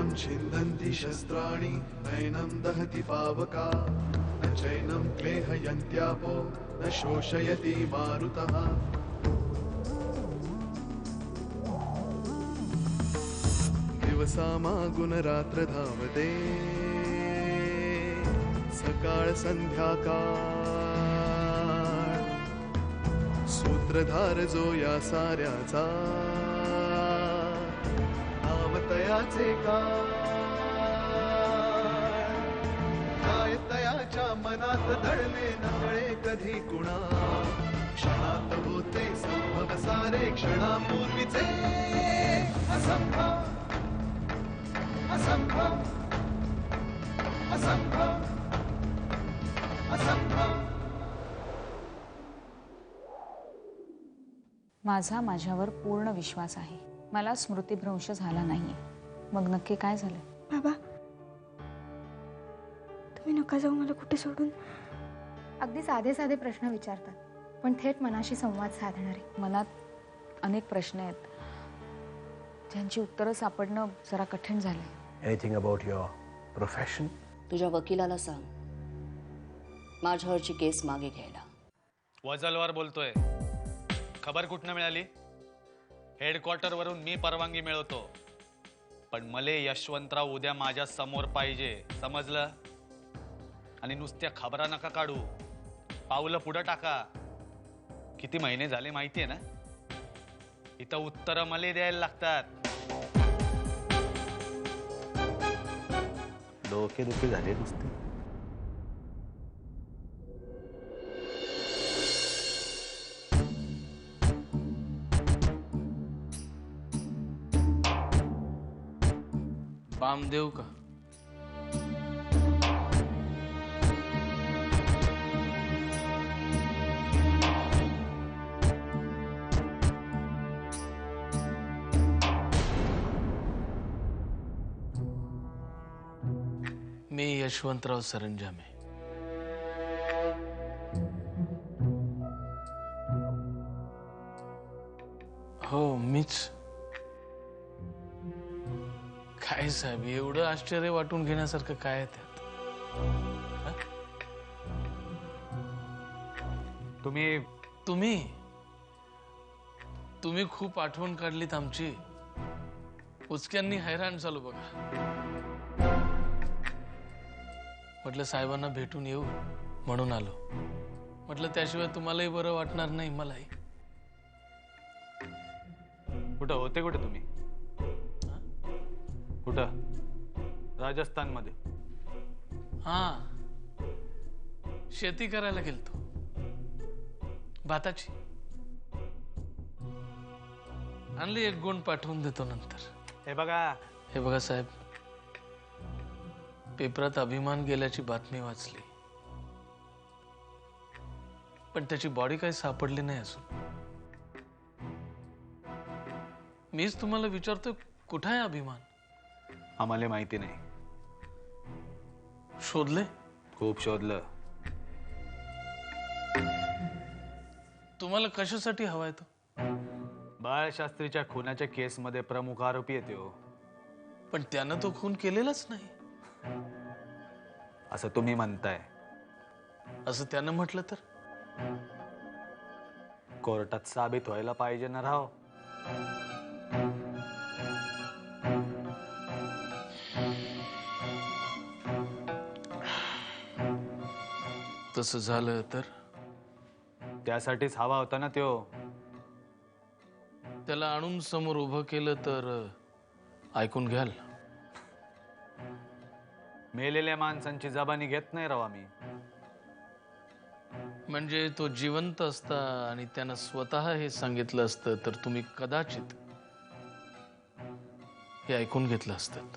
शस्त्रं छिन्दन्ति शस्त्राणि नैनं दहति पावका न चैनं क्लेहयन्त्यापो न शोषयति मारुतः दिवसामागुन रात्र धावते सकाळ संध्याकाळ सूत्रधार जो या साऱ्याचा नावतयाचे काय तयाच्या मनात दडले नकळे कधी कुणा क्षणात होते संभव सारे क्षणापूर्वीचे असंभव असंभव असंभव असंभव. माझा माझ्यावर पूर्ण विश्वास आहे. मला स्मृतिभ्रंश झाला नाहीये. मग नक्की काय झालं? बाबा तुम्ही नका जाऊ मला कुठे सोडून. अगदी साधे साधे प्रश्न विचारतात पण थेट मनाशी संवाद साधणारे. मनात अनेक प्रश्न आहेत ज्यांची उत्तरं सापडणं जरा कठीण झालंय. Anything about your profession? तुझ्या वकिलाला सांग माझ्यावरची केस मागे घ्यायला. वजलवार बोलतोय. खबर कुठनं मिळाली? हेडक्वार्टर वरून मी परवानगी मिळवतो पण मले यशवंतराव उद्या माझ्या समोर पाहिजे, समजलं? आणि नुसत्या खबरा नका काढू, पावलं पुढं टाका. किती महिने झाले माहितीये ना? इथं उत्तर मले द्यायला लागतात. डोके दुखी झाले नुसते. बाम देऊ का? मी यशवंतराव सरंजामे. हो मीच. काय साहेब एवढं आश्चर्य वाटून घेण्यासारखं काय आहे त्यात? तुम्ही तुम्ही तुम्ही खूप आठवण काढलीत आमची. उचक्यांनी हैराण झालो बघा. म्हटलं साहेबांना भेटून येऊ म्हणून आलो. म्हटलं त्याशिवाय तुम्हालाही बरं वाटणार नाही मलाही. कुठं होते? कुठे तुम्ही? कुठं? राजस्थान मध्ये? हा शेती करायला गेलतो भाताची. आणली एक गुण पाठवून देतो नंतर. हे बघा साहेब पेपरात अभिमान गेल्याची बातमी वाचली पण त्याची बॉडी काही सापडली नाही अजून. मीच तुम्हाला विचारतो कुठे आहे अभिमान? आम्हाला माहिती नाही. शोधले? खूप शोधलं. तुम्हाला कशासाठी हवाय तो? बाळशास्त्रीच्या खुनाच्या केसमध्ये प्रमुख आरोपी आहे तो. पण त्यानं तो खून केलेलाच नाही असं तुम्ही म्हणताय. असं त्यानं म्हटलं तर? कोर्टात साबित व्हायला पाहिजे ना राव. तसं झालं तर? त्यासाठीच हवा होता ना त्यो. त्याला आणून समोर उभं केलं तर ऐकून घ्याल? मेलेल्या माणसांची जबानी घेत नाही राव आम्ही. म्हणजे तो जिवंत असता आणि त्यानं स्वतः हे सांगितलं असतं तर तुम्ही कदाचित हे ऐकून घेतलं असतं.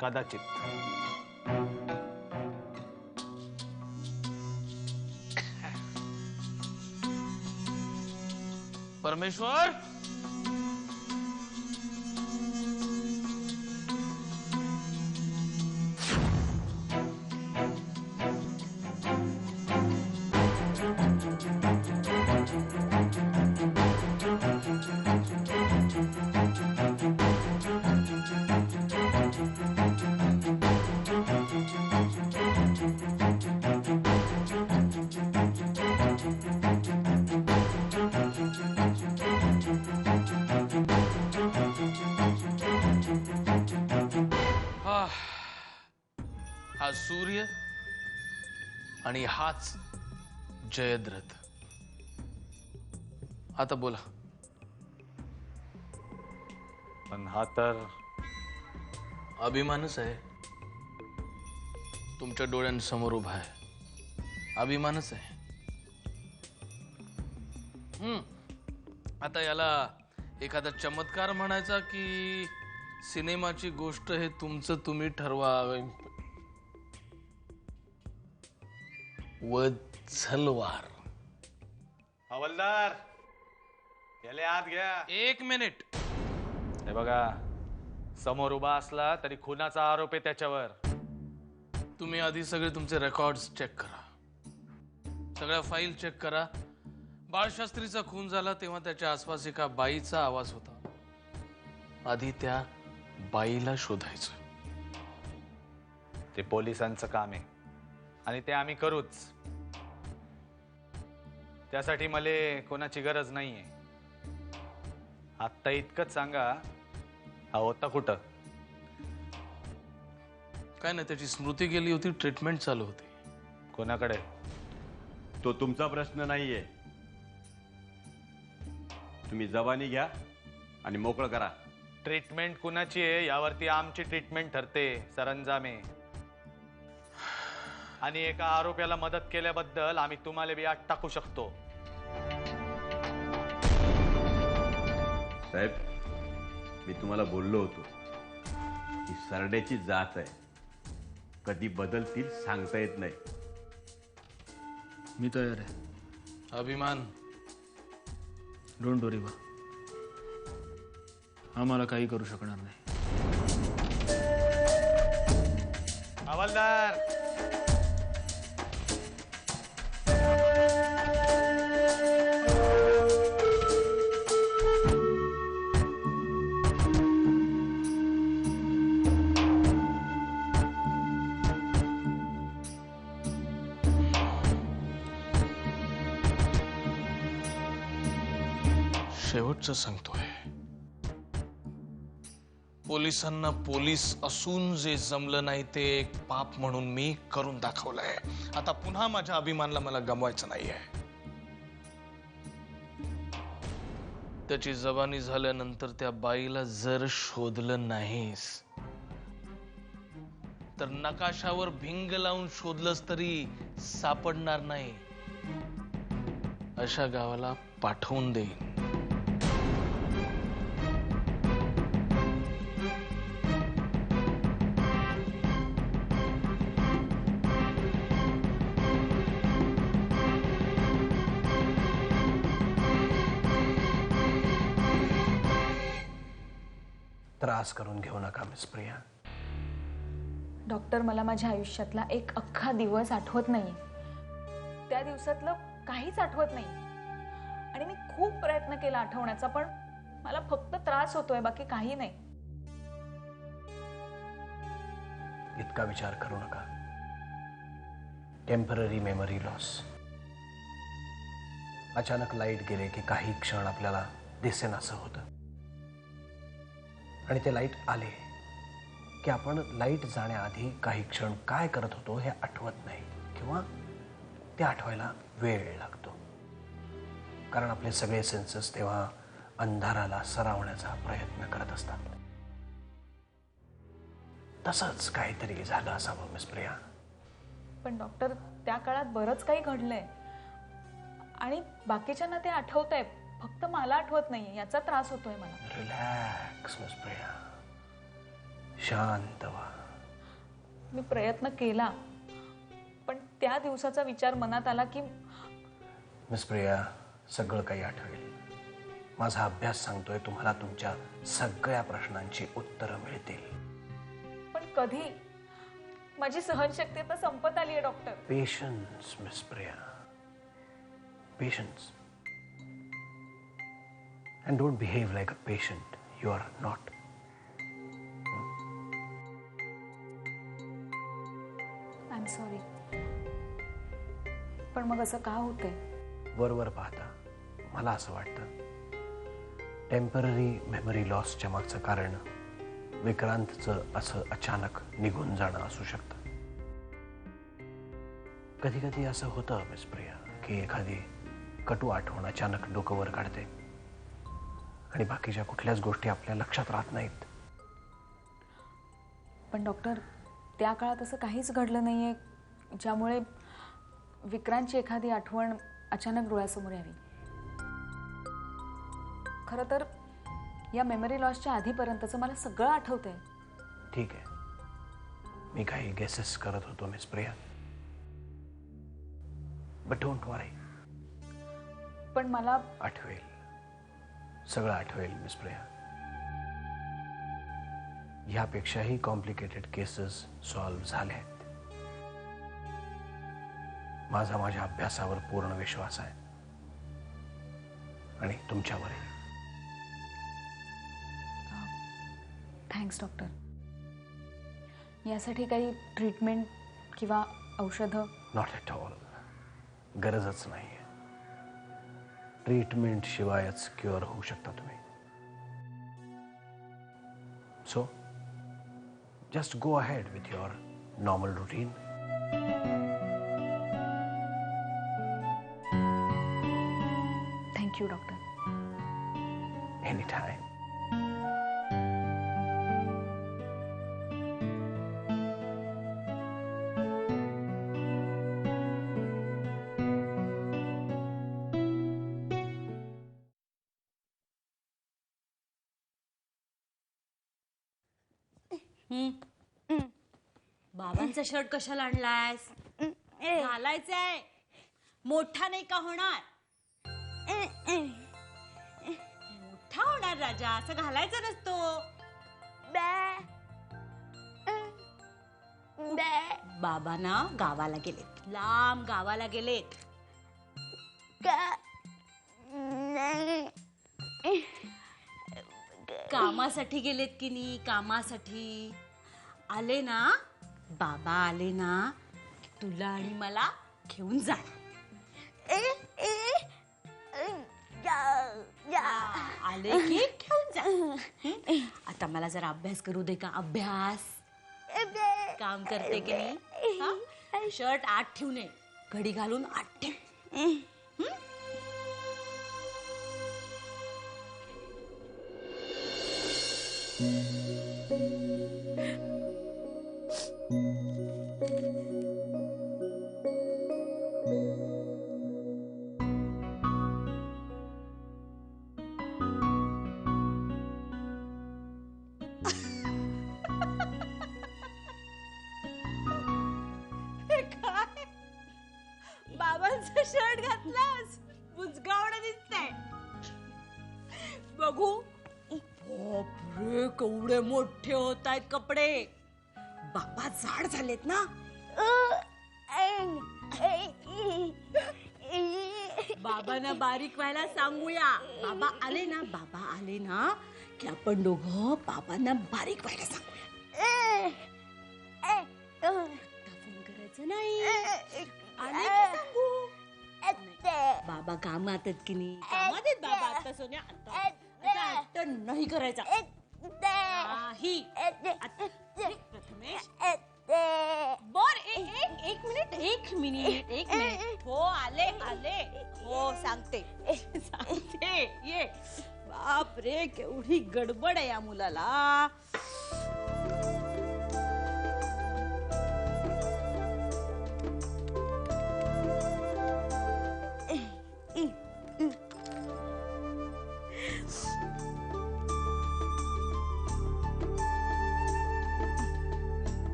कदाचित. परमेश्वर हा सूर्य आणि हाच जयद्रथ. आता बोला. पण हा तर अभिमानच आहे. तुमच्या डोळ्यांसमोर उभा आहे. अभिमानच आहे. आता याला एखादा चमत्कार म्हणायचा की सिनेमाची गोष्ट हे तुमचं तुम्ही ठरवा. वत्सलवार. हवालदार, याले आत घ्या. 1 मिनिट. हे बघा, समोर उभा असला तरी खुनाचा आरोप आहे त्याच्यावर. तुम्ही आधी सगळे तुमचे रेकॉर्ड्स चेक करा. सगळ्या फाईल चेक करा. बाळशास्त्रीचा खून झाला तेव्हा त्याच्या आसपास एका बाईचा आवाज होता. आधी त्या बाईला शोधायचं. ते पोलिसांचं काम आहे आणि ते आम्ही करूच. त्यासाठी मला कोणाची गरज नाहीये. आत्ता इतकंच सांगा, हा होता कुठं? काय नाही, त्याची स्मृती गेली होती. ट्रीटमेंट चालू होती. कोणाकडे? तो तुमचा प्रश्न नाहीये. तुम्ही जबानी घ्या आणि मोकळं करा. ट्रीटमेंट कुणाची आहे यावरती आमची ट्रीटमेंट ठरते. सरंजामे. आणि एका आरोप्याला मदत केल्याबद्दल आम्ही तुम्हाला बी आत टाकू शकतो. साहेब, मी तुम्हाला बोललो होतो ही सरड्याची जात आहे. कधी बदलतील सांगता येत नाही. मी तयार आहे. अभिमान. डोंट वरी बा, आम्हाला काही करू शकणार नाही. हवालदार, शेवटचं सांगतोय. पोलिसांना पोलीस असून जे जमलं नाही ते एक पाप म्हणून मी करून दाखवलंय. आता पुन्हा माझ्या अभिमानाला मला गमवायचं नाहीये. त्याची जबानी झाल्यानंतर त्या बाईला जर शोधलं नाहीस तर नकाशावर भिंग लावून शोधलंस तरी सापडणार नाही. अशा गावाला पाठवून देईन. त्रास करून घेऊ नका मिस प्रिया. डॉक्टर, मला माझ्या आयुष्यातला एक अख्खा दिवस आठवत नाही. त्या दिवसातलं काहीच आठवत नाही. आणि मी खूप प्रयत्न केला आठवण्याचा, पण मला फक्त त्रास होतोय, बाकी काही नाही. इतका विचार करू नका. Temporary memory loss. अचानक लाईट गेले की काही क्षण आपल्याला दिसेनासं होतं. आणि ते लाईट आले की आपण लाईट जाण्याआधी काही क्षण काय करत होतो हे आठवत नाही, किंवा ते आठवायला वेळ लागतो. कारण आपले सगळे सेन्सेस तेव्हा अंधाराला सरावण्याचा प्रयत्न करत असतात. तसंच काहीतरी झालं असावं मिस प्रिया. पण डॉक्टर, त्या काळात बरंच काही घडलंय आणि बाकीच्यांना ते आठवतंय, फक्त मला आठवत नाहीये. याचा त्रास होतोय मला. रिलॅक्स मिस प्रिया, शांत व्हा. मी प्रयत्न केला, पण त्या दिवसाचा विचार मनात आला की मिस प्रिया, सगळं काही आठवेल. माझा अभ्यास सांगतोय तुम्हाला तुमच्या सगळ्या प्रश्नांची उत्तरं मिळतील. पण कधी? माझी सहनशक्ती तर संपत आली आहे doctor. Patience miss Priya, patience. And don't behave like a patient. You are not. I'm sorry. पण मग असं का होतंय? वरवर पाहता मला असं वाटतं टेम्पररी मेमरी लॉसच्या मागचं कारण विक्रांतचं असं अचानक निघून जाणं असू शकतं. कधी कधी असं होतं मिस प्रिया की एखादी कटू आठवण अचानक डोकं वर काढते आणि बाकीच्या कुठल्याच गोष्टी आपल्या लक्षात राहत नाहीत. पण डॉक्टर, त्या काळात असं काहीच घडलं नाहीये ज्यामुळे विक्रांतची एखादी आठवण अचानक डोळ्यासमोर यावी. खरं तर या मेमरी लॉसच्या आधीपर्यंतचं मला सगळं आठवतंय. ठीक आहे, मी काही गेसेस करत होतो Miss Priya, but don't worry. पण मला आठवेल, सगळं आठवेल मिस प्रिया. ह्यापेक्षाही कॉम्प्लिकेटेड केसेस सॉल्व्ह झाले आहेत. माझ्या अभ्यासावर पूर्ण विश्वास आहे आणि तुमच्यावरही. Thanks doctor. यासाठी काही ट्रीटमेंट किंवा औषधं? नॉट ॲट ऑल, गरजच नाही आहे. ट्रीटमेंट शिवायच क्युअर होऊ शकता तुम्ही. So just go ahead with your normal routine. Thank you doctor. Any time. बाबांचा शर्ट कशाला आणलायस? घालायचंय, मोठा नाही का होणार? मोठा होणार राजा, असं घालायचा नसतो. बाबा ना गावाला गेलेत, लांब गावाला गेलेत. कामासाठी गेलेत की नाही, कामासाठी. आले ना बाबा, आले ना तुला आणि मला घेऊन जाणार. आले की घेऊन जा. आता मला जरा अभ्यास करू दे का? अभ्यास काम करते की नाही? शर्ट आत ठेवू नये, घडी घालून आत ठेव. बाबांचा शर्ट घातलास, बुजगावणं दिसतंय. बघू. बापरे, केवढे मोठे होत आहेत कपडे. बाबा जाड झालेत ना. बाबांना बारीक व्हायला सांगूया. बाबा आले ना की आपण दोघं बाबांना बारीक व्हायला सांगूया. फोन करायचं नाही. आले की सांगू. बाबा कामात आहेत की नाही? कामात आहेत बाबा. आता सोन्या, आता नाही करायचा. नाही. प्रथमेश, बर एक मिनिट. हो आले. हो सांगते. ये. बाप रे, केवढी गडबड आहे या मुलाला.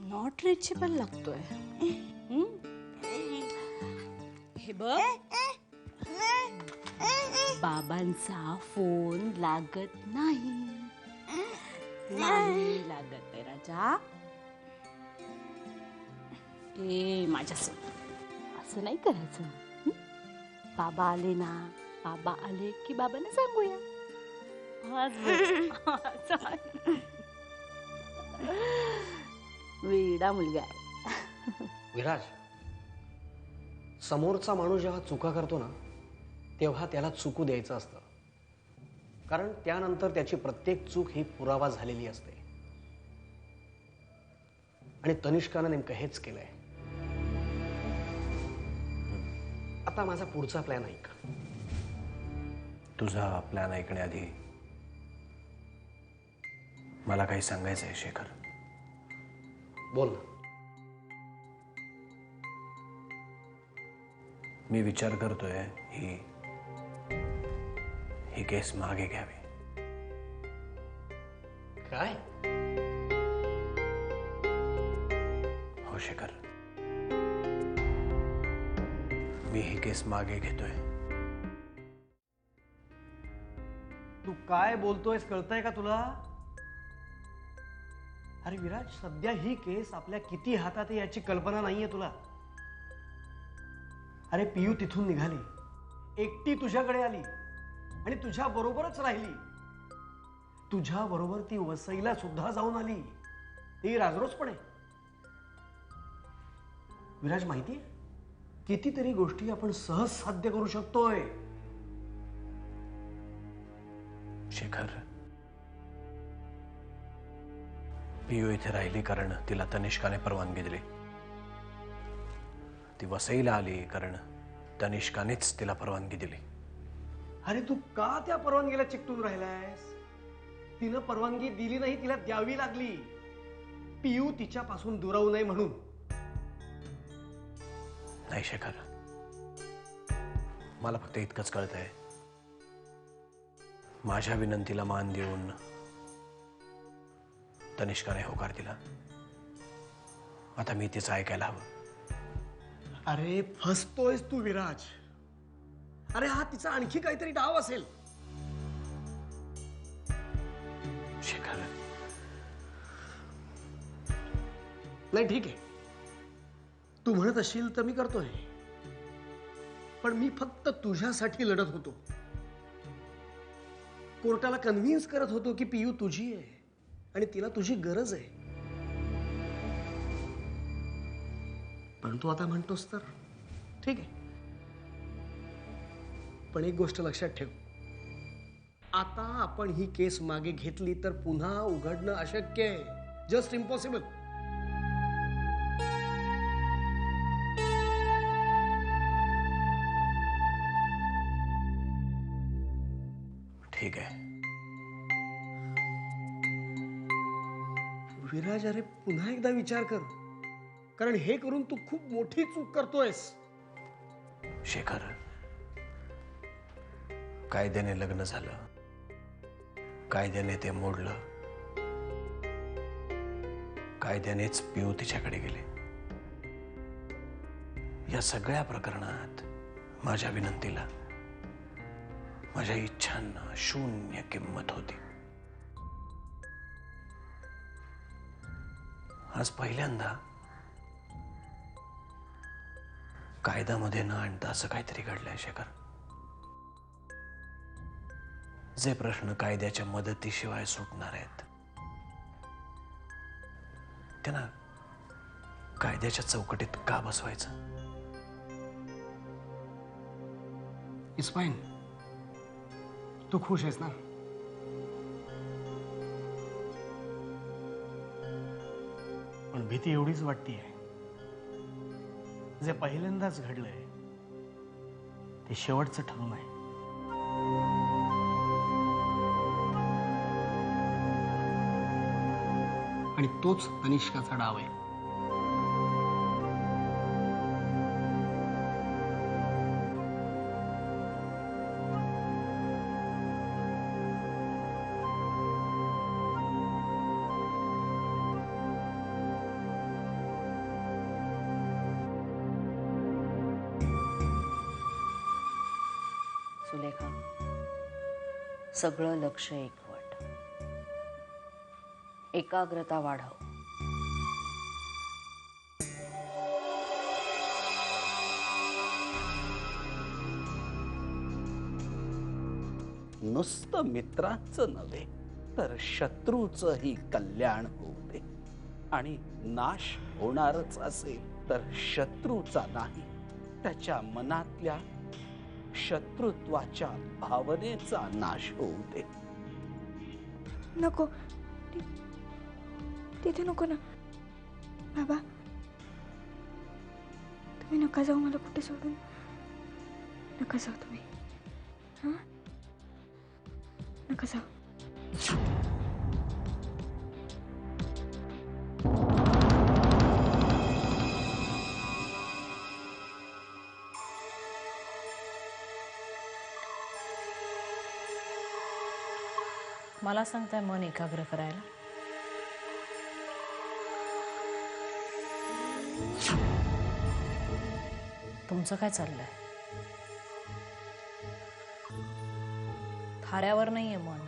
नॉट रिचेबल लागतोय. हे बघ, बाबांचा फोन लागत नाही. लागत आहे राजा. माझ्यासोबत असं नाही करायचं. बाबा आले की बाबांना सांगूया. वेडा मुलगा आहे. विराज, समोरचा माणूस जेव्हा चुका करतो ना, तेव्हा त्याला चुकू द्यायचं असतं. कारण त्यानंतर त्याची प्रत्येक चूक ही पुरावा झालेली असते. आणि तनिष्कानं नेमकं हेच केलंय. आता माझा पुढचा प्लॅन ऐक. तुझा प्लॅन ऐकण्याआधी मला काही सांगायचं आहे शेखर. बोल ना. मी विचार करतोय ही केस मागे घ्यावी. काय? हो शेखर, मी ही केस मागे घेतोय. तू काय बोलतोयस कळतंय का तुला? अरे विराज, सध्या ही केस आपल्या किती हातात आहे याची कल्पना नाहीये तुला. अरे पियू तिथून निघाली, एकटी तुझ्याकडे आली आणि तुझ्या बरोबरच राहिली. तुझ्या बरोबर ती वसईला सुद्धा जाऊन आली. ती राजरोसपणे. विराज, माहितीये कितीतरी गोष्टी आपण सहज साध्य करू शकतोय. शेखर, पियू इथे राहिली कारण तिला तनिष्काने परवानगी दिली. ती वसईला आली कारण तनिष्कानेच तिला परवानगी दिली. अरे तू का त्या परवानगीला चिकटून राहिलायस? तिनं परवानगी दिली नाही, तिला द्यावी लागली. पियू तिच्यापासून दुरावू नये म्हणून. नाही शेखर, मला फक्त इतकंच कळतंय, माझ्या विनंतीला मान देऊन तनिष्काने होकार दिला. आता मी तिचं ऐकायला हवं. अरे फसतोयस तू विराज. अरे हा तिचा आणखी काहीतरी डाव असेल. शेखर, नाही ठीक आहे, तू म्हणत असशील तर मी करतोय. पण मी फक्त तुझ्यासाठी लढत होतो. कोर्टाला कन्व्हिन्स करत होतो की पियू तुझी आहे आणि तिला तुझी गरज आहे. पण तू आता म्हणतोस तर ठीक आहे. पण एक गोष्ट लक्षात ठेव, आता आपण ही केस मागे घेतली तर पुन्हा उघडणं अशक्य आहे. Just impossible. ठीक आहे विराज, अरे पुन्हा एकदा विचार कर, कारण हे करून तू खूप मोठी चूक करतोयस. शेखर, कायद्याने लग्न झालं, कायद्याने ते मोडलं, कायद्यानेच पियू तिच्याकडे गेले. या सगळ्या प्रकरणात माझ्या विनंतीला, माझ्या इच्छांना शून्य किंमत होती. आज पहिल्यांदा कायद्यामध्ये न आणता असं काहीतरी घडलंय शेखर. जे प्रश्न कायद्याच्या मदतीशिवाय सुटणार आहेत त्यांना कायद्याच्या चौकटीत का बसवायचं? It's fine. तू खुश आहेस ना? पण भीती एवढीच वाटतीये, जे पहिल्यांदाच घडलंय ते शेवटचं ठरू नये. आणि तोच तनिष्काचा डाव आहे. सुलेखा, सगळं लक्ष एकवट, एकाग्रता वाढव. नुसतं मित्राचं नव्हे तर शत्रूचंही कल्याण होऊ दे. आणि नाश होणारच असेल तर शत्रूचा नाही, त्याच्या मनातल्या शत्रुत्वाच्या भावनेचा नाश होऊ दे. नको तिथे नको ना बाबा. तुम्ही नका जाऊ मला कुठे सोडून. नका जाऊ तुम्ही. हां नका जाऊ. मला सांगताय मन एकाग्र करायला. तुमचं काय चाललंय? थाऱ्यावर नाहीये मन.